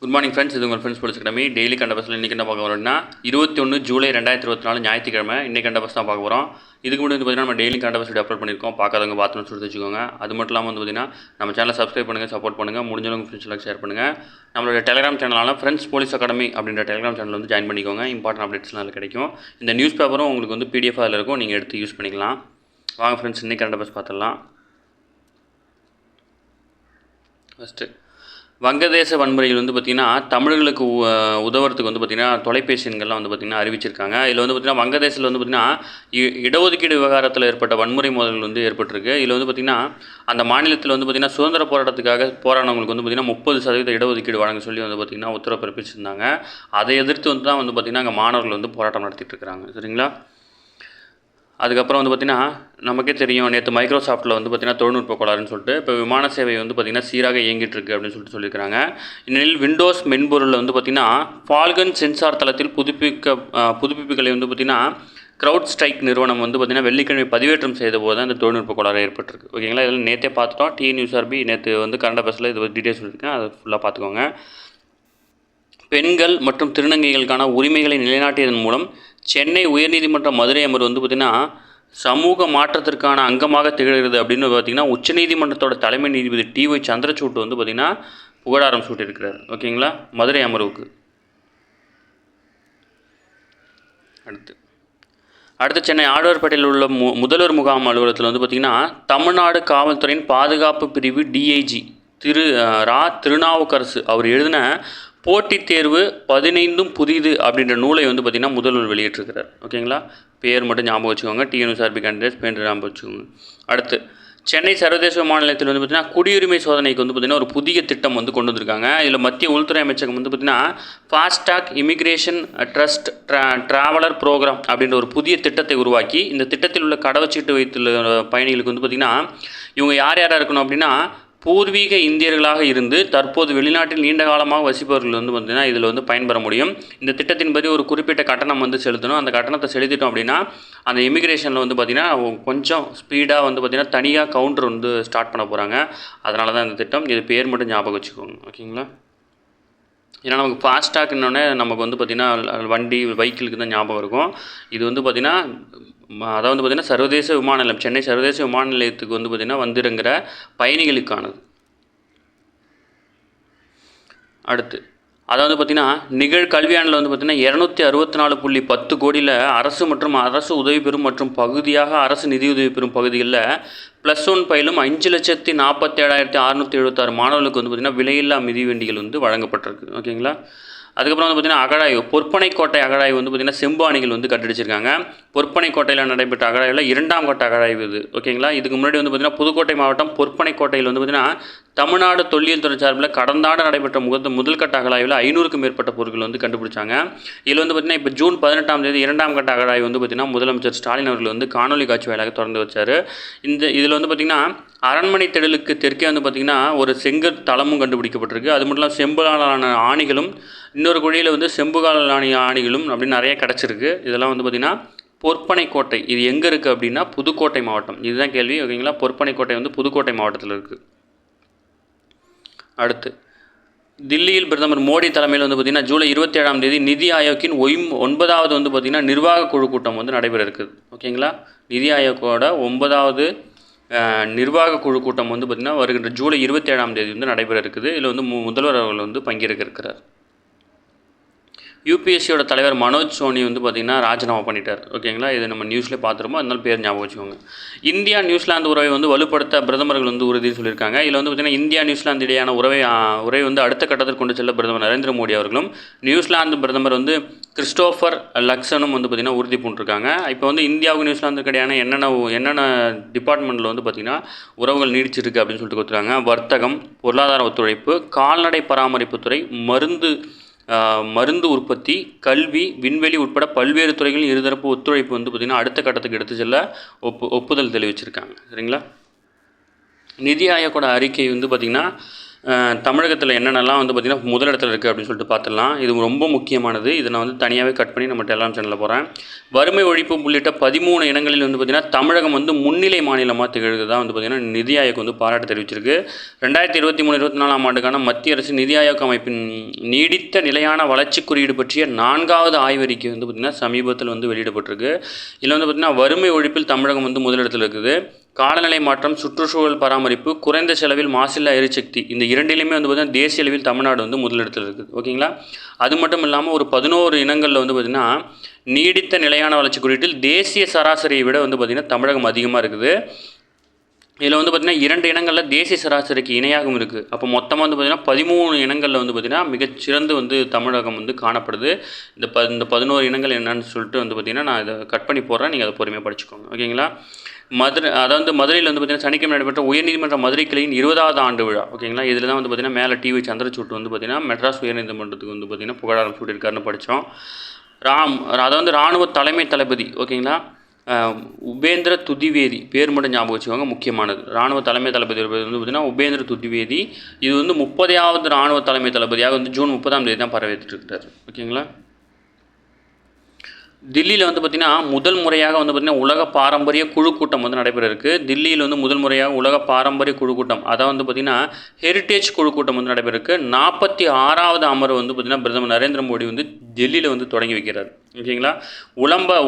Good morning friends. இது உங்கள் friends police academy daily கண்ட பஸ்ஸில் இன்றைக்கி என்ன பார்க்க வரோம்னா 21 ஜூலை 2024 ஞாயிற்றுக்கிழமை இன்றைக்கி கண்ட பஸ் தான் பார்க்க போகிறோம். இதுக்கு முன்னாடி பார்த்தீங்கன்னா நம்ம டெய்லி கண்ட பஸ் வீடியோ அப்லோட் பண்ணியிருக்கோம். பார்க்காதவங்க பார்த்துன்னு சொல்லி வச்சுக்கோங்க. அது மட்டும் இல்லாமல் பார்த்தீங்கன்னா நம்ம சேனலை சப்ஸ்கிரைப் பண்ணுங்கள், சப்போர்ட் பண்ணுங்கள், முடிஞ்சவங்க ஃப்ரெண்ட்ஸ்லாம் ஷேர் பண்ணுங்கள். நம்மளோட டெலிகிராம் சேனலான ஃப்ரெண்ட்ஸ் போலீஸ் அகாடமி அப்படின்ற டெலிகிராம் சேனல் ஜாயின் பண்ணிக்கோங்க. இம்பார்ட்டன்ட் அப்டேட்ஸ்லாம் அதில் கிடைக்கும். இந்த நியூஸ் பேப்பரும் உங்களுக்கு பிடிஎஃப் அதில் இருக்கும், நீங்கள் எடுத்து யூஸ் பண்ணிக்கலாம். வாங்க ஃப்ரெண்ட்ஸ், இன்றைக்கி கண்ட பஸ் பார்த்துடலாம். ஃபஸ்ட்டு வங்கதேச வன்முறையில் பார்த்திங்கன்னா தமிழர்களுக்கு உதவுறதுக்கு பார்த்திங்கன்னா தொலைபேசி எண்கள்லாம் பார்த்திங்கன்னா அறிவிச்சிருக்காங்க. இதில் பார்த்திங்கன்னா வங்கதேசத்தில் பார்த்திங்கன்னா இடஒதுக்கீடு விவகாரத்தில் ஏற்பட்ட வன்முறை மோதல்கள் ஏற்பட்டிருக்கு. இதில் பார்த்திங்கன்னா அந்த மாநிலத்தில் பார்த்திங்கன்னா சுதந்திர போராட்டத்துக்காக போராடினவங்களுக்கு பார்த்திங்கன்னா 30% இடஒதுக்கீடு வழங்க சொல்லி பார்த்திங்கன்னா உத்தரவு பிறப்பிச்சிருந்தாங்க. அதை எதிர்த்து தான் பார்த்திங்கன்னா அங்கே மாணவர்கள் போராட்டம் நடத்திட்டு இருக்கிறாங்க. சரிங்களா? அதுக்கப்புறம் பார்த்திங்கன்னா நமக்கே தெரியும், நேற்று மைக்ரோசாஃப்ட்டில் பார்த்திங்கன்னா தொழில்நுட்ப கோளாறுன்னு சொல்லிட்டு இப்போ விமான சேவை பார்த்திங்கன்னா சீராக இயங்கிட்டு இருக்குது அப்படின்னு சொல்லியிருக்காங்க. இந்நிலையில் விண்டோஸ் மென்பொருளில் பார்த்திங்கன்னா ஃபால்கன் சென்சார் தளத்தில் புதுப்பிப்புகளை பார்த்திங்கன்னா க்ரௌட் ஸ்ட்ரைக் நிறுவனம் பார்த்திங்கன்னா வெள்ளிக்கிழமை பதிவேற்றம் செய்த போது தான் இந்த தொழில்நுட்ப கோளாறு ஏற்பட்டிருக்கு. ஓகேங்களா? இதில் நேற்றே பார்த்துட்டோம். TNUSRB நேற்று கரண்ட் அஃபேர்ஸில் இது டீட்டெயில்ஸ் சொல்லியிருக்கேன், அதை ஃபுல்லாக பார்த்துக்கோங்க. பெண்கள் மற்றும் திருநங்கைகளுக்கான உரிமைகளை நிலைநாட்டியதன் மூலம் சென்னை உயர்நீதிமன்ற மதுரை அமர்வு பார்த்திங்கன்னா சமூக மாற்றத்திற்கான அங்கமாக திகழ்கிறது அப்படின்னு பார்த்திங்கன்னா உச்சநீதிமன்றத்தோட தலைமை நீதிபதி TY சந்திரசூட் பார்த்திங்கன்னா புகழாரம் சூட்டியிருக்கிறார். ஓகேங்களா? மதுரை அமர்வுக்கு. அடுத்து சென்னை ஆழ்வார்பேட்டையில் உள்ள முதல்வர் முகாம் அலுவலகத்தில் பார்த்திங்கன்னா தமிழ்நாடு காவல்துறையின் பாதுகாப்பு பிரிவு DIG திருநாவுக்கரசு அவர் எழுதின போட்டித் தேர்வு 15 புதிது அப்படின்ற நூலை பார்த்திங்கன்னா முதல்வர் வெளியிட்டிருக்கிறார். ஓகேங்களா? பேர் மட்டும் ஞாபகம் வச்சுக்கோங்க. TNUSRB கேண்டிடேட்ஸ் பேர் ஞாபகம் வச்சுக்கோங்க. அடுத்து சென்னை சர்வதேச விமான நிலையத்தில் பார்த்திங்கன்னா குடியுரிமை சோதனைக்கு பார்த்திங்கன்னா ஒரு புதிய திட்டம் கொண்டு வந்திருக்காங்க. இதில் மத்திய உள்துறை அமைச்சகம் பார்த்திங்கன்னா fast track immigration trust traveller programme அப்படின்ற ஒரு புதிய திட்டத்தை உருவாக்கி இந்த திட்டத்தில் உள்ள கடவுச்சீட்டு வைத்துள்ள பயணிகளுக்கு பார்த்திங்கன்னா இவங்க யார் இருக்கணும் அப்படின்னா பூர்வீக இந்தியர்களாக இருந்து தற்போது வெளிநாட்டில் நீண்ட காலமாக வசிப்பவர்கள் பார்த்திங்கன்னா இதில் பயன்பெற முடியும். இந்த திட்டத்தின்படி ஒரு குறிப்பிட்ட கட்டணம் செலுத்தணும். அந்த கட்டணத்தை செலுத்திட்டோம் அப்படின்னா அந்த இமிக்ரேஷனில் பார்த்திங்கன்னா கொஞ்சம் ஸ்பீடாக பார்த்திங்கன்னா தனியாக கவுண்டர் ஸ்டார்ட் பண்ண போகிறாங்க. அதனால தான் இந்த திட்டம். இது பேர் மட்டும் ஞாபகம் வச்சுக்கோங்க. ஓகேங்களா? ஏன்னா நமக்கு ஃபாஸ்டாக்னோடனே நமக்கு பார்த்திங்கன்னா வண்டி வெஹிக்கிளுக்கு தான் ஞாபகம் இருக்கும். இது பார்த்திங்கன்னா அதாவது பார்த்திங்கன்னா சர்வதேச விமான நிலையம், சென்னை சர்வதேச விமான நிலையத்துக்கு பார்த்திங்கன்னா வந்திருங்கிற பயணிகளுக்கானது. அடுத்து அதாவது பார்த்திங்கன்னா நிகழ்கல்வியாண்டில் பார்த்திங்கன்னா 264.10 கோடியில் அரசு மற்றும் அரசு உதவி பெறும் மற்றும் பகுதியாக அரசு நிதியுதவி பெறும் பகுதிகளில் +1 பயிலும் 5,47,676 மாணவர்களுக்கு பார்த்திங்கன்னா விலையில்லா மிதிவண்டிகள் வழங்கப்பட்டிருக்கு. ஓகேங்களா? அதுக்கப்புறம் பார்த்திங்கன்னா அகழாய்வு, பொற்பனைக்கோட்டை அகழாய்வு பார்த்திங்கன்னா செம்பு அணிகள் கண்டுபிடிச்சிருக்காங்க. பொற்பனைக்கோட்டையில் நடைபெற்ற அகழாய்வில் 2ஆம் கட்ட அகழாய்வு இது. ஓகேங்களா? இதுக்கு முன்னாடி பார்த்திங்கன்னா புதுக்கோட்டை மாவட்டம் பொற்பனைக்கோட்டையில் பார்த்திங்கன்னா தமிழ்நாடு தொல்லியல் துறை சார்பில் கடந்த ஆண்டு நடைபெற்ற முதல் கட்ட அகழாய்வில் 500க்கும் மேற்பட்ட பொருட்கள் கண்டுபிடிச்சாங்க. இதில் பார்த்திங்கன்னா இப்போ ஜூன் 18ஆம் தேதி 2ஆம் கட்ட அகழாய்வு பார்த்திங்கன்னா முதலமைச்சர் ஸ்டாலின் அவர்கள் காணொலி காட்சி வாயிலாக திறந்து வச்சார். இதில் பார்த்திங்கன்னா அரண்மனை திடலுக்கு தெற்கே பார்த்திங்கன்னா ஒரு செங்கற் தளமும் கண்டுபிடிக்கப்பட்டிருக்கு. அது மட்டும் இல்லாமல் செம்புகாலான ஆணிகளும் இன்னொரு குழியில் செம்புகாலான ஆணிகளும் அப்படின்னு நிறைய கிடச்சிருக்கு. இதெல்லாம் பார்த்திங்கன்னா பொற்பனைக்கோட்டை. இது எங்கே இருக்குது அப்படின்னா புதுக்கோட்டை மாவட்டம். இதுதான் கேள்வி. ஓகேங்களா? பொற்பனைக்கோட்டை புதுக்கோட்டை மாவட்டத்தில் இருக்குது. அடுத்து தில்லியில் பிரதமர் மோடி தலைமையில் பார்த்திங்கன்னா ஜூலை 27ஆம் தேதி நிதி ஆயோக்கின் 9வது பார்த்திங்கன்னா நிர்வாக குழு கூட்டம் நடைபெற இருக்குது. ஓகேங்களா? நிதி ஆயோக்கோட 9வது நிர்வாக குழு கூட்டம் பார்த்திங்கன்னா வருகின்ற ஜூலை 27ஆம் தேதி நடைபெற இருக்குது. இதில் முதல்வர் அவர்கள் பங்கேற்க இருக்கிறார். UPSCயோட தலைவர் மனோஜ் சோனி பார்த்திங்கன்னா ராஜினாமா பண்ணிட்டார். ஓகேங்களா? இது நம்ம நியூஸ்லேயே பார்த்துருமோ, அதனால பேர் ஞாபகம் வச்சுக்கோங்க. இந்தியா நியூசிலாந்து உறவை வலுப்படுத்த பிரதமர்கள் உறுதின்னு சொல்லியிருக்காங்க. இதில் பார்த்திங்கன்னா இந்தியா நியூசிலாந்து இடையான உறவை அடுத்த கட்டத்திற்கு கொண்டு செல்ல பிரதமர் நரேந்திர மோடி அவர்களும் நியூசிலாந்து பிரதமர் கிறிஸ்டோஃபர் லக்சனும் பார்த்திங்கன்னா உறுதி பூண்டிருக்காங்க. இப்போ இந்தியாவுக்கு நியூசிலாந்துக்கு இடையான என்னென்ன டிபார்ட்மெண்ட்டில் பார்த்திங்கன்னா உறவுகள் நீடிச்சிருக்கு அப்படின்னு சொல்லிட்டு கொடுத்துருக்காங்க. வர்த்தகம், பொருளாதார ஒத்துழைப்பு, கால்நடை பராமரிப்புத்துறை, மருந்து உற்பத்தி, கல்வி, விண்வெளி உட்பட பல்வேறு துறைகளில் இருதரப்பு ஒத்துழைப்பு பார்த்திங்கன்னா அடுத்த கட்டத்துக்கு எடுத்து செல்ல ஒப்புதல் தெரிவிச்சிருக்காங்க. சரிங்களா? நிதி ஆயோக்கோட அறிக்கை பார்த்திங்கன்னா தமிழகத்தில் என்னென்னலாம் வந்து பார்த்திங்கன்னா முதலிடத்தில் இருக்குது அப்படின்னு சொல்லிட்டு பார்த்துடலாம். இது ரொம்ப முக்கியமானது. இதை நான் வந்து தனியாகவே கட் பண்ணி நம்ம டெலிகிராம் சேனலில் போகிறேன். வறுமை ஒழிப்பு உள்ளிட்ட 13 இனங்களில் வந்து பார்த்திங்கன்னா தமிழகம் வந்து முன்னிலை மாநிலமாக திகழ்கிறதா வந்து பார்த்திங்கன்னா நிதி ஆயோக் வந்து பாராட்டு தெரிவிச்சிருக்கு. 2023-24 ஆண்டுக்கான மத்திய அரசு நிதி ஆயோக் அமைப்பின் நீடித்த நிலையான வளர்ச்சி குறியீடு பற்றிய 4வது ஆய்வறிக்கை வந்து பார்த்திங்கன்னா சமீபத்தில் வந்து வெளியிடப்பட்டிருக்கு. இதில் வந்து பார்த்திங்கன்னா வறுமை ஒழிப்பில் தமிழகம் வந்து முதலிடத்தில் இருக்குது. காலநிலை மாற்றம், சுற்றுச்சூழல் பராமரிப்பு, குறைந்த செலவில் மாசில்லா எரிசக்தி, இந்த இரண்டிலுமே வந்து பார்த்திங்கன்னா தேசிய அளவில் தமிழ்நாடு வந்து முதலிடத்தில் இருக்குது. ஓகேங்களா? அது மட்டும் இல்லாமல் ஒரு 11 இனங்களில் வந்து பார்த்திங்கன்னா நீடித்த நிலையான வளர்ச்சி குறியீட்டில் தேசிய சராசரியை விட வந்து பார்த்திங்கன்னா தமிழகம் அதிகமாக இருக்குது. இதில் வந்து பார்த்திங்கன்னா 2 இனங்களில் தேசிய சராசரிக்கு இணையாகவும் இருக்குது. அப்போ மொத்தமாக வந்து பார்த்திங்கன்னா 13 இனங்களில் வந்து பார்த்திங்கன்னா மிகச்சிறந்து வந்து தமிழகம் வந்து காணப்படுது. இந்த 11 இனங்கள் என்னன்னு சொல்லிட்டு வந்து பார்த்திங்கன்னா நான் இதை கட் பண்ணி போடுறேன், நீங்கள் அதை பொறுமையாக படிச்சுக்கோங்க. ஓகேங்களா? அதாவது மதுரையில் வந்து பார்த்திங்கன்னா சனிக்கிழமை நடைபெற்ற உயர்நீதிமன்ற மதுரை கிளையின் 20வது ஆண்டு விழா. ஓகேங்களா? இதில் தான் வந்து பார்த்திங்கன்னா மேலே டிவி சந்திரசூட் வந்து பார்த்திங்கன்னா மெட்ராஸ் உயர்நீதிமன்றத்துக்கு வந்து பார்த்திங்கன்னா புகழாரம் சூட்டியிருக்காருன்னு படித்தோம். அதாவது இராணுவ தலைமை தளபதி. ஓகேங்களா? உபேந்திர துதிவேதி பேர் மட்டும் ஞாபகம் வச்சுக்கோங்க, முக்கியமானது. இராணுவ தலைமை தளபதி வந்து பார்த்திங்கன்னா உபேந்திர துதிவேதி. இது வந்து 30வது இராணுவ தலைமை தளபதியாக வந்து ஜூன் 30ஆம் தேதி தான் பதவியேற்றிருக்கிறார். ஓகேங்களா? தில்லியில் வந்து பார்த்திங்கன்னா முதல் முறையாக வந்து பார்த்திங்கன்னா உலக பாரம்பரிய குழு கூட்டம் வந்து நடைபெற இருக்குது. தில்லியில் வந்து முதல் முறையாக உலக பாரம்பரிய குழு கூட்டம், அதாவது வந்து பார்த்திங்கன்னா ஹெரிட்டேஜ் குழு கூட்டம் வந்து நடைபெற இருக்குது. 46வது அமர்வு வந்து பார்த்திங்கன்னா பிரதமர் நரேந்திர மோடி வந்து டெல்லியில் வந்து தொடங்கி வைக்கிறார். ஓகேங்களா?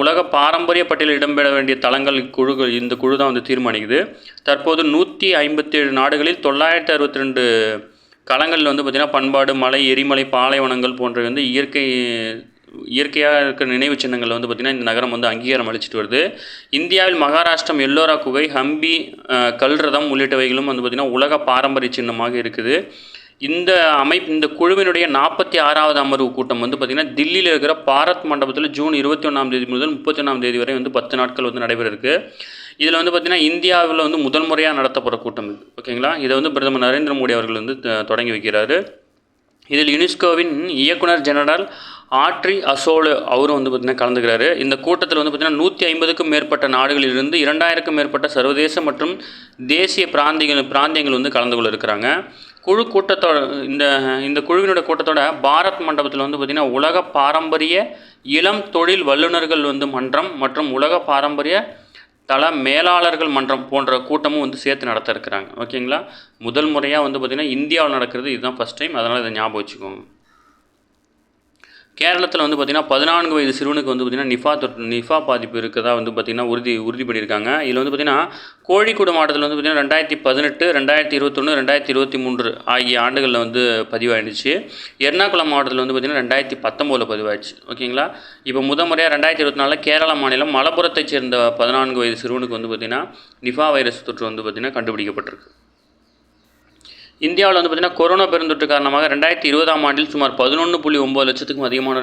உலக பாரம்பரிய பட்டியலில் இடம்பெற வேண்டிய தளங்கள் குழுக்கள் இந்த குழு தான் வந்து தீர்மானிக்குது. தற்போது 157 நாடுகளில் 962 களங்களில் வந்து பார்த்திங்கன்னா பண்பாடு, மலை, எரிமலை, பாலைவனங்கள் போன்றவை வந்து இயற்கையாக இருக்கிற நினைவு சின்னங்களில் வந்து பார்த்திங்கன்னா இந்த நகரம் வந்து அங்கீகாரம் அளிச்சிட்டு வருது. இந்தியாவில் மகாராஷ்டிரம் எல்லோரா குகை, ஹம்பி, கல்ரதம் உள்ளிட்டவைகளும் வந்து பார்த்திங்கன்னா உலக பாரம்பரிய சின்னமாக இருக்குது. இந்த குழுவினுடைய 46வது அமர்வு கூட்டம் வந்து பார்த்திங்கன்னா தில்லியில் இருக்கிற பாரத் மண்டபத்தில் ஜூன் 21ஆம் தேதி முதல் 31ஆம் தேதி வரை வந்து 10 நாட்கள் வந்து நடைபெற இருக்குது. இதில் வந்து பார்த்திங்கன்னா இந்தியாவில் வந்து முதல் முறையாக நடத்தப்படுற கூட்டம் இது. ஓகேங்களா? இதை வந்து பிரதமர் நரேந்திர மோடி அவர்கள் வந்து தொடங்கி வைக்கிறாரு. இதில் யுனெஸ்கோவின் இயக்குனர் ஜெனரல் ஆட்ரி அசோலு அவரும் வந்து பார்த்திங்கன்னா கலந்துக்கிறாரு. இந்த கூட்டத்தில் வந்து பார்த்திங்கன்னா 150க்கும் மேற்பட்ட நாடுகளிலிருந்து 2000க்கும் மேற்பட்ட சர்வதேச மற்றும் தேசிய பிராந்தியங்கள் வந்து கலந்து கொள்ள இருக்கிறாங்க. கூட்டத்தோட இந்த குழுவினோட கூட்டத்தோட பாரத் மண்டபத்தில் வந்து பார்த்திங்கன்னா உலக பாரம்பரிய இளம் தொழில் வல்லுநர்கள் வந்து மன்றம் மற்றும் உலக பாரம்பரிய தள மேலாளர்கள் மன்றம் போன்ற கூட்டமும் வந்து சேர்த்து நடத்த இருக்கிறாங்க. ஓகேங்களா? முதல் முறையாக வந்து பார்த்திங்கன்னா இந்தியாவில் நடக்கிறது இதுதான் ஃபஸ்ட் டைம், அதனால் இதை ஞாபகம் வச்சுக்கோங்க. கேரளத்தில் வந்து பார்த்திங்கன்னா 14 வயது சிறுவனுக்கு வந்து பார்த்திங்கன்னா நிஃபா பாதிப்பு இருக்கதா வந்து பார்த்திங்கன்னா உறுதி பண்ணியிருக்காங்க. இதில் வந்து பார்த்திங்கன்னா கோழிக்கோடு மாவட்டத்தில் வந்து பார்த்திங்கன்னா 2018, 2021, 2023 ஆகிய ஆண்டுகளில் வந்து பதிவாகிடுச்சு. எர்ணாகுளம் மாவட்டத்தில் வந்து பார்த்திங்கன்னா 2019 பதிவாகிடுச்சு. ஓகேங்களா? இப்போ முறையாக 2024 கேரள மாநிலம் மலப்புரத்தைச் சேர்ந்த 14 வயது சிறுவனுக்கு வந்து பார்த்திங்கன்னா நிஃபா வைரஸ் தொற்று வந்து பார்த்திங்கன்னா கண்டுபிடிக்கப்பட்டிருக்கு. இந்தியாவில் வந்து பார்த்திங்கன்னா கொரோனா பெருந்தொற்று காரணமாக 2020ஆம் ஆண்டில் சுமார் 11.9 லட்சத்துக்கும் அதிகமான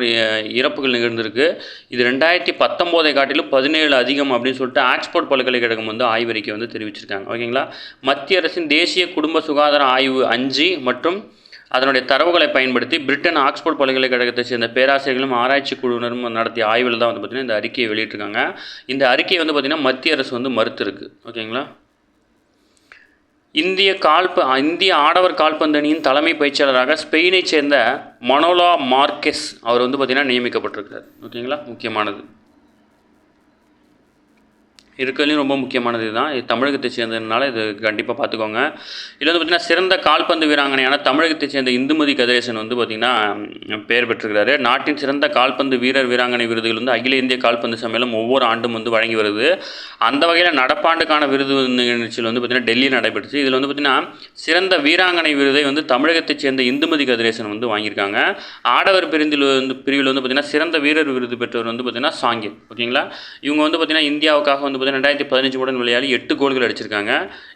இறப்புகள் நிகழ்ந்திருக்கு. இது 2019 காட்டிலும் 17 அதிகம் அப்படின்னு சொல்லிட்டு ஆக்ஸ்போர்ட் பல்கலைக்கழகம் வந்து ஆய்வறிக்கை வந்து தெரிவிச்சிருக்காங்க. ஓகேங்களா? மத்திய அரசின் தேசிய குடும்ப சுகாதார ஆய்வு 5 மற்றும் அதனுடைய தரவுகளை பயன்படுத்தி பிரிட்டன் ஆக்ஸ்போர்ட் பல்கலைக்கழகத்தை சேர்ந்த பேராசிரியர்களும் ஆராய்ச்சி குழுவினரும் நடத்திய ஆய்வில் தான் வந்து பார்த்திங்கன்னா இந்த அறிக்கையை வெளியிட்டிருக்காங்க. இந்த அறிக்கையை வந்து பார்த்திங்கன்னா மத்திய அரசு வந்து மறுத்திருக்கு. ஓகேங்களா? இந்திய ஆடவர் கால்பந்து அணியின் தலைமை பயிற்சியாளராக ஸ்பெயினைச் சேர்ந்த மனோலா மார்க்கெஸ் அவர் வந்து பார்த்திங்கன்னா நியமிக்கப்பட்டிருக்கார். ஓகேங்களா? முக்கியமானது இருக்கிறதுலையும் ரொம்ப முக்கியமானது இதுதான். இது தமிழகத்தை சேர்ந்ததுனால இது கண்டிப்பாக பார்த்துக்கோங்க. இதில் வந்து பார்த்திங்கன்னா சிறந்த கால்பந்து வீராங்கனையான தமிழகத்தை சேர்ந்த இந்துமதி கதிரேசன் வந்து பார்த்திங்கன்னா பெயர் பெற்றிருக்கிறாரு. நாட்டின் சிறந்த கால்பந்து வீராங்கனை விருதுகள் வந்து அகில இந்திய கால்பந்து சம்மேளனம் ஒவ்வொரு ஆண்டும் வந்து வழங்கி வருது. அந்த வகையில் நடப்பாண்டுக்கான விருது நிகழ்ச்சியில் வந்து பார்த்திங்கன்னா டெல்லியில் நடைபெற்றுச்சு. இதில் வந்து பார்த்திங்கன்னா சிறந்த வீராங்கனை விருதை வந்து தமிழகத்தை சேர்ந்த இந்துமதி கதிரேசன் வந்து வாங்கியிருக்காங்க. ஆடவர் பிரிவில் வந்து பார்த்திங்கன்னா சிறந்த வீரர் விருது பெற்றவர் வந்து பார்த்திங்கன்னா சாங்கியன். ஓகேங்களா? இவங்க வந்து பார்த்திங்கன்னா இந்தியாவுக்காக வந்து 2015 உடன் விளையாடி 8 கோல்கள் அடிச்சிருக்காங்க.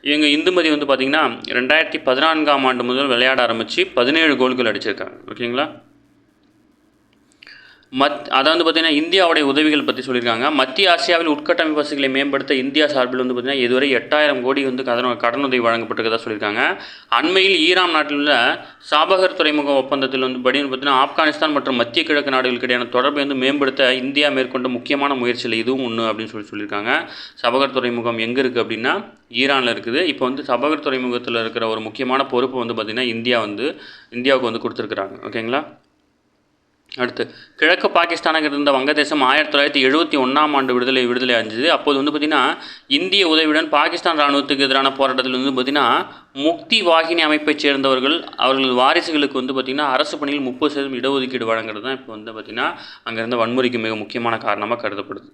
இவங்க இந்துமதி வந்து பார்த்திங்கன்னா 2014ஆம் ஆண்டு முதல் விளையாட ஆரம்பித்து 17 கோல்கள் அடிச்சிருக்காங்க. ஓகேங்களா? அதாவது பார்த்திங்கன்னா இந்தியாவுடைய உதவிகள் பற்றி சொல்லியிருக்காங்க. மத்திய ஆசியாவில் உட்கட்டமைப்பு வசதிகளை மேம்படுத்த இந்தியா சார்பில் வந்து பார்த்திங்கன்னா இதுவரை 8000 கோடி வந்து கடனுதவி வழங்கப்பட்டிருக்கதா சொல்லியிருக்காங்க. அண்மையில் ஈரான் நாட்டில் உள்ள சாபகர் துறைமுக ஒப்பந்தத்தில் வந்து பார்த்திங்கன்னா ஆப்கானிஸ்தான் மற்றும் மத்திய கிழக்கு நாடுகளுக்கு இடையான தொடர்பை வந்து மேம்படுத்த இந்தியா மேற்கொண்ட முக்கியமான முயற்சியில் இதுவும் ஒன்று அப்படின்னு சொல்லியிருக்காங்க. சபகர் துறைமுகம் எங்கே இருக்குது அப்படின்னா ஈரானில் இருக்குது. இப்போ வந்து சபகர் துறைமுகத்தில் இருக்கிற ஒரு முக்கியமான பொறுப்பு வந்து பார்த்திங்கன்னா இந்தியாவுக்கு வந்து கொடுத்துருக்குறாங்க. ஓகேங்களா. அடுத்து கிழக்கு பாகிஸ்தானாக இருந்த வங்கதேசம் 1971ஆம் ஆண்டு விடுதலை அடைஞ்சது. அப்போது வந்து பார்த்திங்கன்னா இந்திய உதவியுடன் பாகிஸ்தான் இராணுவத்துக்கு எதிரான போராட்டத்தில் வந்து பார்த்திங்கன்னா முக்தி வாகினி அமைப்பைச் சேர்ந்தவர்கள் அவர்களது வாரிசுகளுக்கு வந்து பார்த்திங்கன்னா அரசு பணியில் 30% இடஒதுக்கீடு வழங்குறது தான் இப்போ வந்து பார்த்திங்கன்னா அங்கே இருந்த வன்முறைக்கு மிக முக்கியமான காரணமாக கருதப்படுது.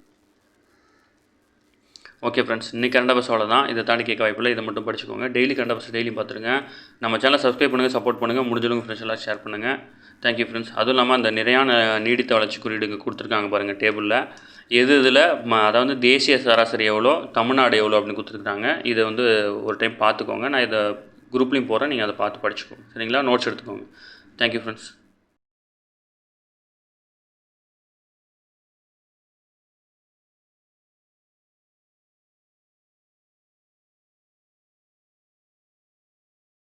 ஓகே ஃப்ரெண்ட்ஸ், இன்றைக்கி கரண்ட் அஃபேர்ஸ் அவ்வளோதான். இதை தாண்டி கேட்க வாய்ப்பில்லை. இதை மட்டும் படிச்சுக்கோங்க. டெய்லி கரண்ட் அஃபேர்ஸ் டெய்லி பார்த்துருங்க. நம்ம சேனலை சப்ஸ்கிரைப் பண்ணுங்கள், சப்போர்ட் பண்ணுங்கள், முடிஞ்சளவுக்கு ஃப்ரெண்ட்ஸ் எல்லாம் ஷேர் பண்ணுங்கள். Thank you friends. அதுவும் இல்லாமல் அந்த நிலையான நீடித்த வளர்ச்சி குறியீடு கொடுத்துருக்காங்க பாருங்கள் டேபிளில். இதில் அதாவது தேசிய சராசரி எவ்வளோ, தமிழ்நாடு எவ்வளோ அப்படின்னு கொடுத்துருக்காங்க. இதை வந்து ஒரு டைம் பார்த்துக்கோங்க. நான் இதை குரூப்லேயும் போகிறேன், நீங்கள் அதை பார்த்து படிச்சுக்கோங்க. சரிங்களா. நோட்ஸ் எடுத்துக்கோங்க. Thank you friends.